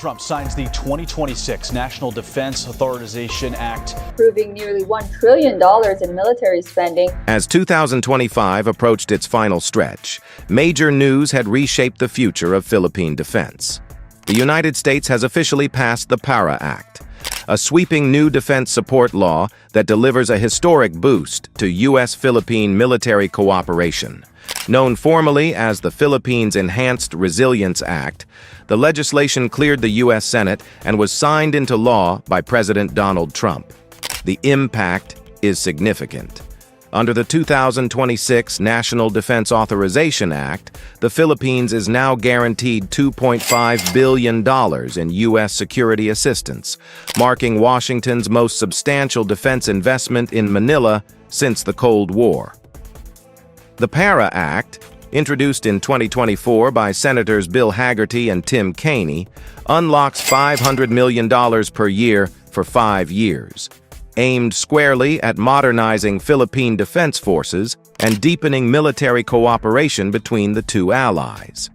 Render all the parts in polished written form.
Trump signs the 2026 National Defense Authorization Act, approving nearly $1 trillion in military spending. As 2025 approached its final stretch, major news had reshaped the future of Philippine defense. The United States has officially passed the PARA Act, a sweeping new defense support law that delivers a historic boost to U.S.-Philippine military cooperation. Known formally as the Philippines Enhanced Resilience Act, the legislation cleared the U.S. Senate and was signed into law by President Donald Trump. The impact is significant. Under the 2026 National Defense Authorization Act, the Philippines is now guaranteed $2.5 billion in U.S. security assistance, marking Washington's most substantial defense investment in Manila since the Cold War. The PARA Act, introduced in 2024 by Senators Bill Hagerty and Tim Kaine, unlocks $500 million per year for 5 years, aimed squarely at modernizing Philippine defense forces and deepening military cooperation between the two allies.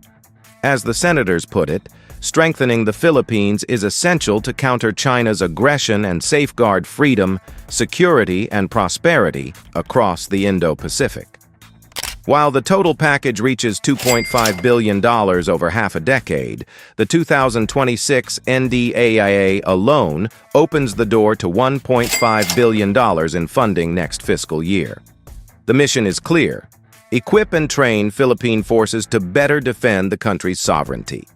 As the senators put it, strengthening the Philippines is essential to counter China's aggression and safeguard freedom, security, and prosperity across the Indo-Pacific. While the total package reaches $2.5 billion over half a decade, the 2026 NDAA alone opens the door to $1.5 billion in funding next fiscal year. The mission is clear: equip and train Philippine forces to better defend the country's sovereignty.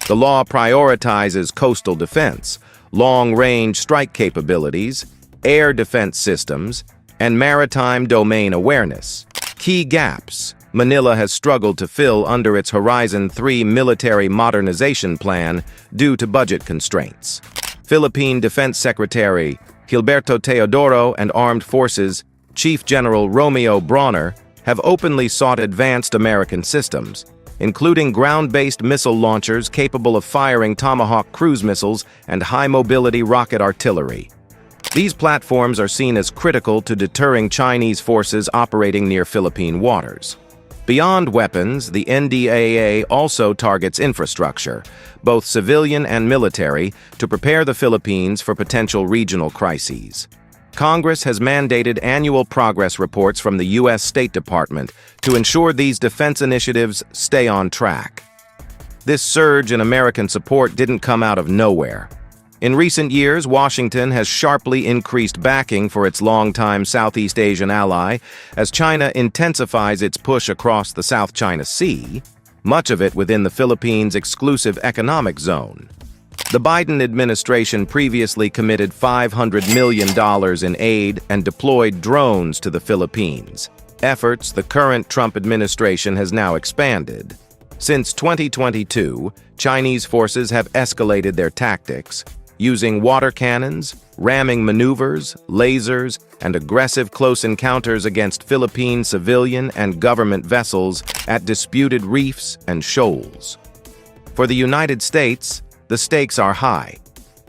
The law prioritizes coastal defense, long-range strike capabilities, air defense systems, and maritime domain awareness. Key gaps Manila has struggled to fill under its Horizon 3 military modernization plan due to budget constraints. Philippine Defense Secretary Gilberto Teodoro and Armed Forces Chief General Romeo Brawner have openly sought advanced American systems, including ground-based missile launchers capable of firing Tomahawk cruise missiles and high-mobility rocket artillery. These platforms are seen as critical to deterring Chinese forces operating near Philippine waters. Beyond weapons, the NDAA also targets infrastructure, both civilian and military, to prepare the Philippines for potential regional crises. Congress has mandated annual progress reports from the U.S. State Department to ensure these defense initiatives stay on track. This surge in American support didn't come out of nowhere. In recent years, Washington has sharply increased backing for its longtime Southeast Asian ally as China intensifies its push across the South China Sea, much of it within the Philippines' exclusive economic zone. The Biden administration previously committed $500 million in aid and deployed drones to the Philippines. Efforts the current Trump administration has now expanded. Since 2022, Chinese forces have escalated their tactics, using water cannons, ramming maneuvers, lasers, and aggressive close encounters against Philippine civilian and government vessels at disputed reefs and shoals. For the United States, the stakes are high.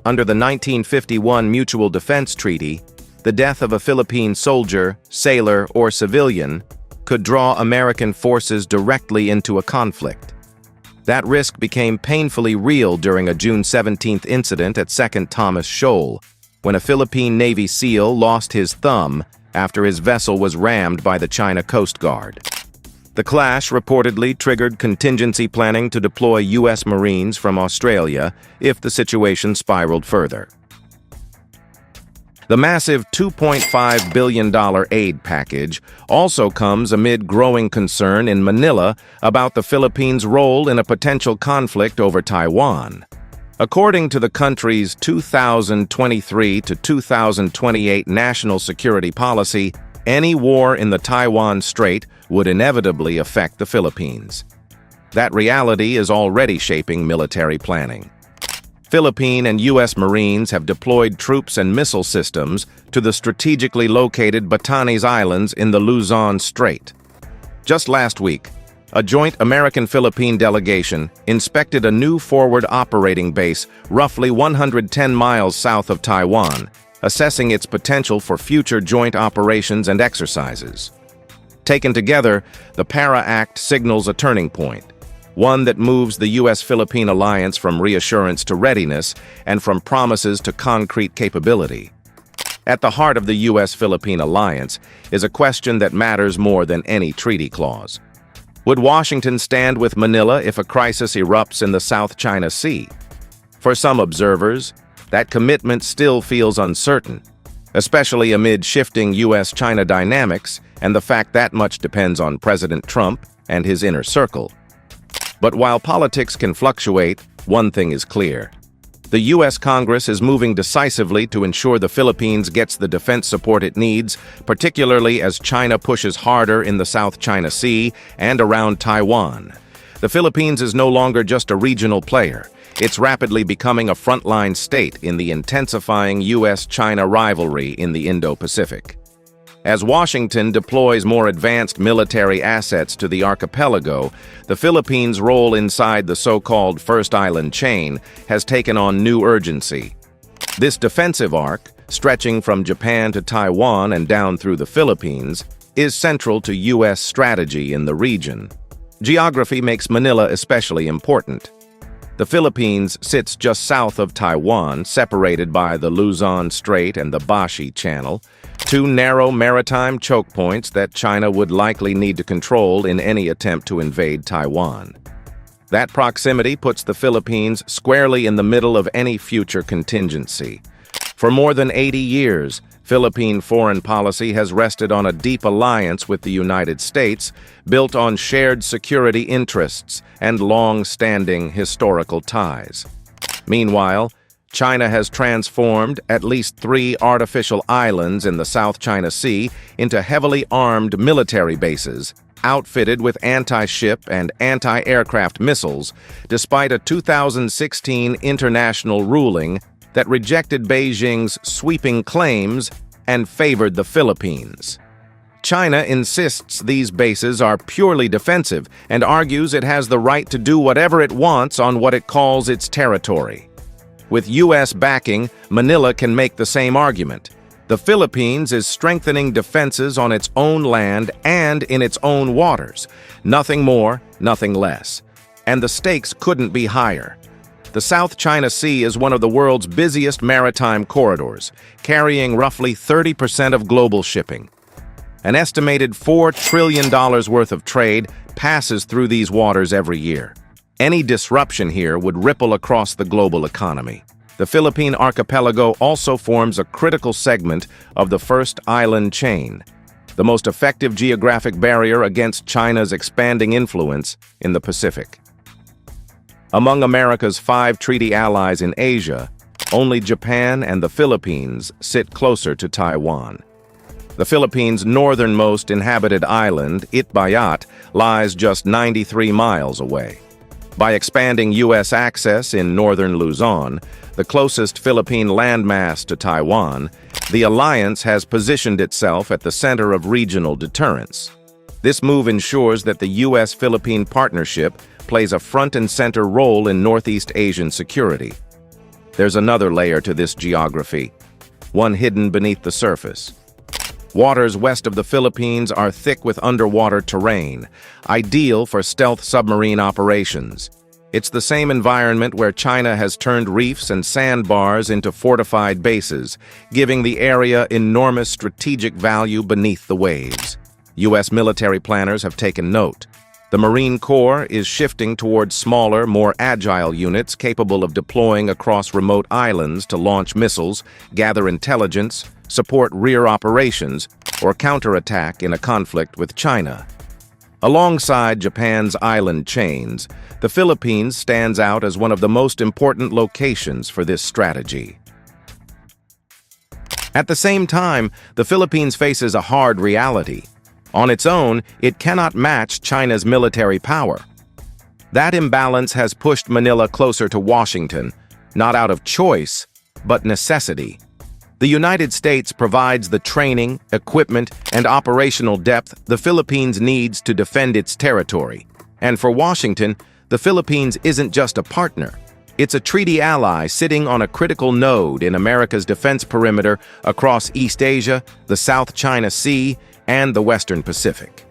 Under the 1951 Mutual Defense Treaty, the death of a Philippine soldier, sailor, or civilian could draw American forces directly into a conflict. That risk became painfully real during a June 17th incident at 2nd Thomas Shoal, when a Philippine Navy SEAL lost his thumb after his vessel was rammed by the China Coast Guard. The clash reportedly triggered contingency planning to deploy U.S. Marines from Australia if the situation spiraled further. The massive $2.5 billion aid package also comes amid growing concern in Manila about the Philippines' role in a potential conflict over Taiwan. According to the country's 2023 to 2028 national security policy, any war in the Taiwan Strait would inevitably affect the Philippines. That reality is already shaping military planning. Philippine and U.S. Marines have deployed troops and missile systems to the strategically located Batanes Islands in the Luzon Strait. Just last week, a joint American-Philippine delegation inspected a new forward operating base roughly 110 miles south of Taiwan, assessing its potential for future joint operations and exercises. Taken together, the PARA Act signals a turning point. one that moves the U.S.-Philippine alliance from reassurance to readiness and from promises to concrete capability. At the heart of the U.S.-Philippine alliance is a question that matters more than any treaty clause. Would Washington stand with Manila if a crisis erupts in the South China Sea? For some observers, that commitment still feels uncertain, especially amid shifting U.S.-China dynamics and the fact that much depends on President Trump and his inner circle. But while politics can fluctuate, one thing is clear. The U.S. Congress is moving decisively to ensure the Philippines gets the defense support it needs, particularly as China pushes harder in the South China Sea and around Taiwan. The Philippines is no longer just a regional player. It's rapidly becoming a frontline state in the intensifying U.S.-China rivalry in the Indo-Pacific. As Washington deploys more advanced military assets to the archipelago, the Philippines' role inside the so-called First Island chain has taken on new urgency. This defensive arc, stretching from Japan to Taiwan and down through the Philippines, is central to U.S. strategy in the region. Geography makes Manila especially important. The Philippines sits just south of Taiwan, separated by the Luzon Strait and the Bashi Channel, two narrow maritime choke points that China would likely need to control in any attempt to invade Taiwan. That proximity puts the Philippines squarely in the middle of any future contingency. For more than 80 years, Philippine foreign policy has rested on a deep alliance with the United States, built on shared security interests and long-standing historical ties. Meanwhile, China has transformed at least 3 artificial islands in the South China Sea into heavily armed military bases, outfitted with anti-ship and anti-aircraft missiles, despite a 2016 international ruling that rejected Beijing's sweeping claims and favored the Philippines. China insists these bases are purely defensive and argues it has the right to do whatever it wants on what it calls its territory. With U.S. backing, Manila can make the same argument. The Philippines is strengthening defenses on its own land and in its own waters. Nothing more, nothing less. And the stakes couldn't be higher. The South China Sea is one of the world's busiest maritime corridors, carrying roughly 30% of global shipping. An estimated $4 trillion worth of trade passes through these waters every year. Any disruption here would ripple across the global economy. The Philippine archipelago also forms a critical segment of the First Island chain, the most effective geographic barrier against China's expanding influence in the Pacific. Among America's 5 treaty allies in Asia, only Japan and the Philippines sit closer to Taiwan. The Philippines' northernmost inhabited island, Itbayat, lies just 93 miles away. By expanding U.S. access in northern Luzon, the closest Philippine landmass to Taiwan, the alliance has positioned itself at the center of regional deterrence. This move ensures that the U.S.-Philippine partnership plays a front-and-center role in Northeast Asian security. There's another layer to this geography, one hidden beneath the surface. Waters west of the Philippines are thick with underwater terrain, ideal for stealth submarine operations. It's the same environment where China has turned reefs and sandbars into fortified bases, giving the area enormous strategic value beneath the waves. U.S. military planners have taken note. The Marine Corps is shifting towards smaller, more agile units capable of deploying across remote islands to launch missiles, gather intelligence, support rear operations, or counterattack in a conflict with China. Alongside Japan's island chains, the Philippines stands out as one of the most important locations for this strategy. At the same time, the Philippines faces a hard reality. On its own, it cannot match China's military power. That imbalance has pushed Manila closer to Washington, not out of choice, but necessity. The United States provides the training, equipment, and operational depth the Philippines needs to defend its territory. And for Washington, the Philippines isn't just a partner. It's a treaty ally sitting on a critical node in America's defense perimeter across East Asia, the South China Sea, and the Western Pacific.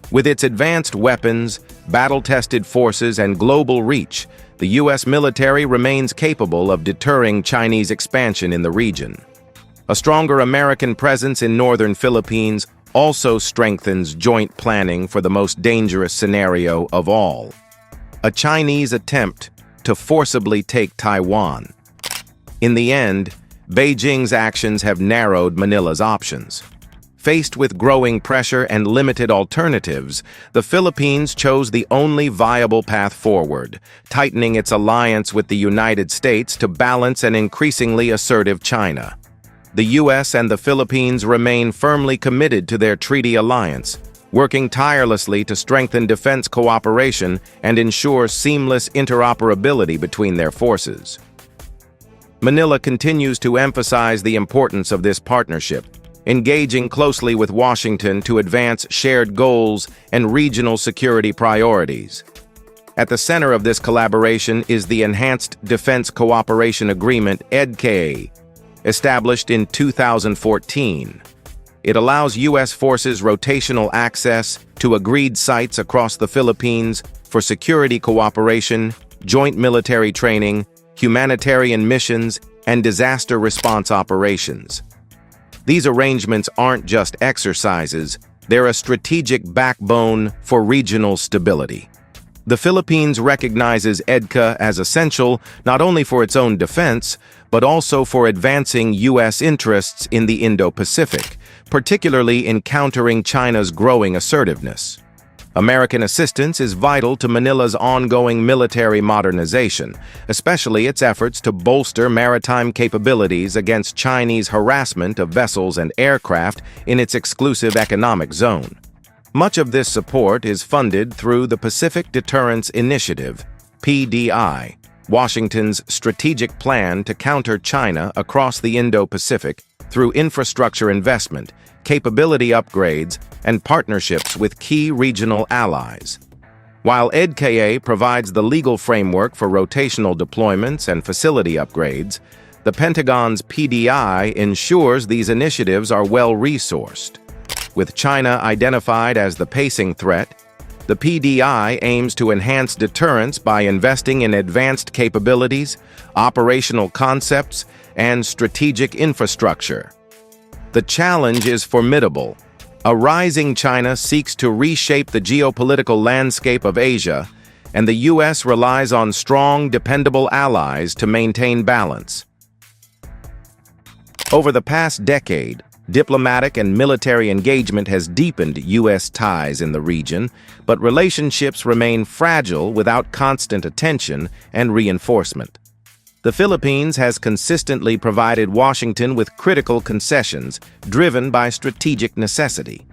With its advanced weapons, battle-tested forces, and global reach, the U.S. military remains capable of deterring Chinese expansion in the region. A stronger American presence in northern Philippines also strengthens joint planning for the most dangerous scenario of all: a Chinese attempt to forcibly take Taiwan. In the end, Beijing's actions have narrowed Manila's options. Faced with growing pressure and limited alternatives, the Philippines chose the only viable path forward, tightening its alliance with the United States to balance an increasingly assertive China. The U.S. and the Philippines remain firmly committed to their treaty alliance, working tirelessly to strengthen defense cooperation and ensure seamless interoperability between their forces. Manila continues to emphasize the importance of this partnership, engaging closely with Washington to advance shared goals and regional security priorities. At the center of this collaboration is the Enhanced Defense Cooperation Agreement, EDCA, established in 2014. It allows U.S. forces rotational access to agreed sites across the Philippines for security cooperation, joint military training, humanitarian missions, and disaster response operations. These arrangements aren't just exercises, they're a strategic backbone for regional stability. The Philippines recognizes EDCA as essential not only for its own defense, but also for advancing U.S. interests in the Indo-Pacific, particularly in countering China's growing assertiveness. American assistance is vital to Manila's ongoing military modernization, especially its efforts to bolster maritime capabilities against Chinese harassment of vessels and aircraft in its exclusive economic zone. Much of this support is funded through the Pacific Deterrence Initiative, PDI, Washington's strategic plan to counter China across the Indo-Pacific through infrastructure investment, capability upgrades, and partnerships with key regional allies. While EDCA provides the legal framework for rotational deployments and facility upgrades, the Pentagon's PDI ensures these initiatives are well-resourced. With China identified as the pacing threat, the PDI aims to enhance deterrence by investing in advanced capabilities, operational concepts, and strategic infrastructure. The challenge is formidable. A rising China seeks to reshape the geopolitical landscape of Asia, and the U.S. relies on strong, dependable allies to maintain balance. Over the past decade, diplomatic and military engagement has deepened U.S. ties in the region, but relationships remain fragile without constant attention and reinforcement. The Philippines has consistently provided Washington with critical concessions driven by strategic necessity.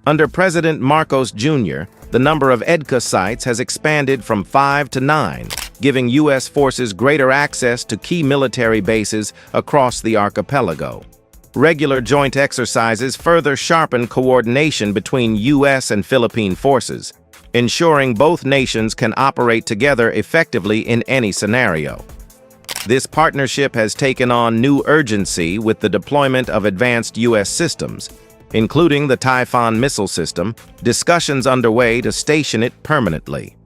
Under President Marcos Jr., the number of EDCA sites has expanded from 5 to 9, giving U.S. forces greater access to key military bases across the archipelago. Regular joint exercises further sharpen coordination between U.S. and Philippine forces, ensuring both nations can operate together effectively in any scenario. This partnership has taken on new urgency with the deployment of advanced U.S. systems, including the Typhoon missile system, discussions underway to station it permanently.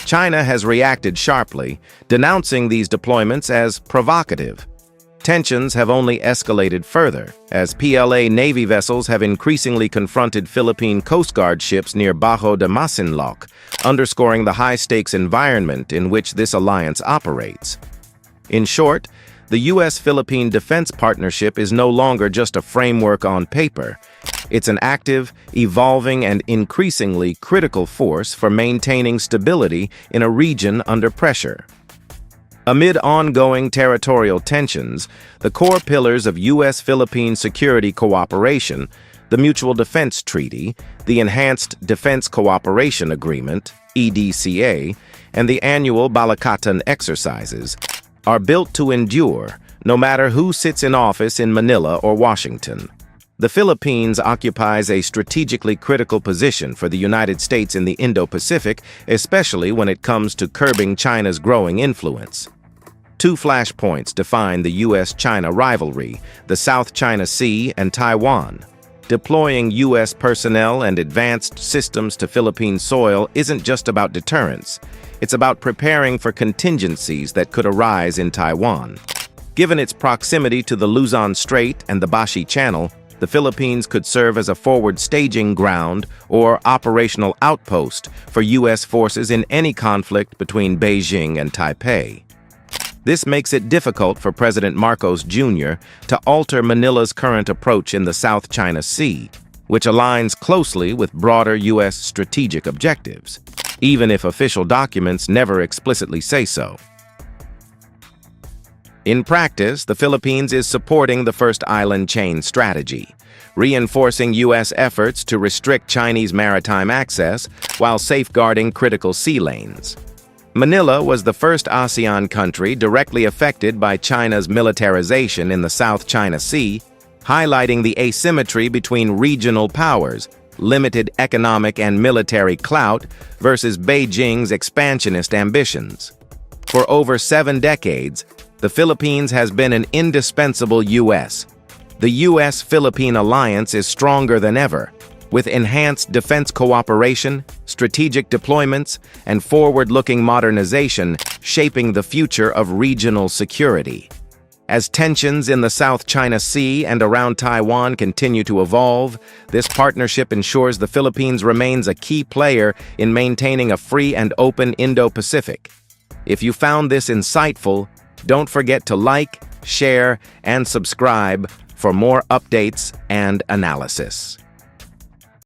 China has reacted sharply, denouncing these deployments as provocative. Tensions have only escalated further, as PLA Navy vessels have increasingly confronted Philippine Coast Guard ships near Bajo de Masinloc, underscoring the high-stakes environment in which this alliance operates. In short, the U.S.-Philippine defense partnership is no longer just a framework on paper. It's an active, evolving, and increasingly critical force for maintaining stability in a region under pressure. Amid ongoing territorial tensions, the core pillars of U.S.-Philippine security cooperation, the Mutual Defense Treaty, the Enhanced Defense Cooperation Agreement, EDCA, and the annual Balikatan exercises, are built to endure, no matter who sits in office in Manila or Washington. The Philippines occupies a strategically critical position for the United States in the Indo-Pacific, especially when it comes to curbing China's growing influence. Two flashpoints define the U.S.-China rivalry: the South China Sea and Taiwan. Deploying U.S. personnel and advanced systems to Philippine soil isn't just about deterrence. It's about preparing for contingencies that could arise in Taiwan. Given its proximity to the Luzon Strait and the Bashi Channel, the Philippines could serve as a forward staging ground or operational outpost for U.S. forces in any conflict between Beijing and Taipei. This makes it difficult for President Marcos Jr. to alter Manila's current approach in the South China Sea, which aligns closely with broader U.S. strategic objectives, even if official documents never explicitly say so. In practice, the Philippines is supporting the First Island Chain strategy, reinforcing U.S. efforts to restrict Chinese maritime access while safeguarding critical sea lanes. Manila was the first ASEAN country directly affected by China's militarization in the South China Sea, highlighting the asymmetry between regional powers, limited economic and military clout versus Beijing's expansionist ambitions. For over 7 decades, the Philippines has been an indispensable U.S. The U.S.-Philippine alliance is stronger than ever, with enhanced defense cooperation, strategic deployments, and forward-looking modernization shaping the future of regional security. As tensions in the South China Sea and around Taiwan continue to evolve, this partnership ensures the Philippines remains a key player in maintaining a free and open Indo-Pacific. If you found this insightful, don't forget to like, share, and subscribe for more updates and analysis.